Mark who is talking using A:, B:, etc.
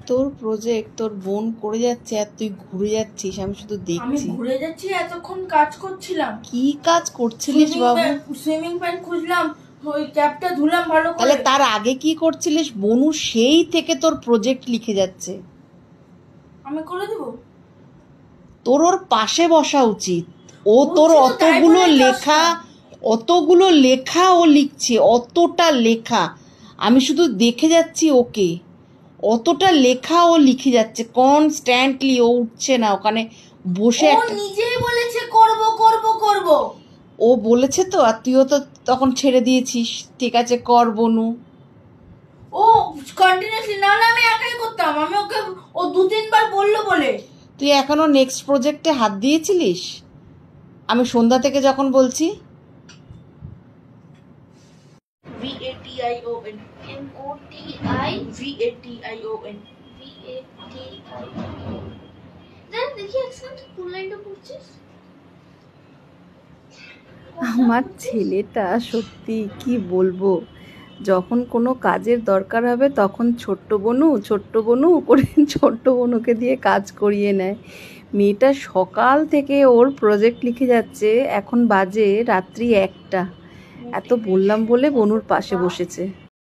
A: তোর প্রজেক্ট তোর বোন করে যাচ্ছে আর তুই ঘুরে যাচ্ছিস, আমি শুধু
B: আমি
A: দেখছি।
B: ঘুরে যাচ্ছি, এতক্ষণ কাজ করছিলাম।
A: কি কাজ করছিলিস বাবু?
B: সুইমিং প্যান্ট খুঁজলাম, ওই ক্যাপটা ধুলাম ভালো করে।
A: তাহলে তার আগে কি করছিলিস? বনু সেই থেকে তোর প্রজেক্ট লিখে যাচ্ছে।
B: আমি করে দেবো?
A: তোর ওর পাশে বসা উচিত। ও তোর
B: বলছি তো, তাই
A: অতগুলো লেখা ও লিখছে, অতটা লেখা। আমি শুধু দেখে যাচ্ছি ওকে। অতটা লেখা ও লিখে যাচ্ছে কনস্ট্যান্টলি, ও উঠছে না ওখানে বসে।
B: ও নিজেই বলেছে করব করব করব।
A: ও বলেছে তো, আর তুইও তো তখন ছেড়ে দিয়েছিস, ঠিক আছে কর বনু।
B: ও কন্টিনিউয়াসলি, না হলে আমি একাই করতাম। আমি ওকে, ও 2-3 বার বললো বলে।
A: তুই এখনো নেক্সট প্রজেক্টে হাত দিয়েছিলিস? আমি সন্ধ্যা থেকে যখন বলছি।
B: VATION VATION
C: দেখি একসাথে ফুল লাইনটা পড়ছিস।
A: আমার ছেলেটা সত্যি কি বলবো, যখন কোনো কাজের দরকার হবে তখন ছোট্ট বনু করে ছোট্ট বনুকে দিয়ে কাজ করিয়ে নেয়। মেয়েটা সকাল থেকে ওর প্রজেক্ট লিখে যাচ্ছে, এখন বাজে রাত্রি 1টা। এত বললাম বলে বনুর পাশে বসেছে।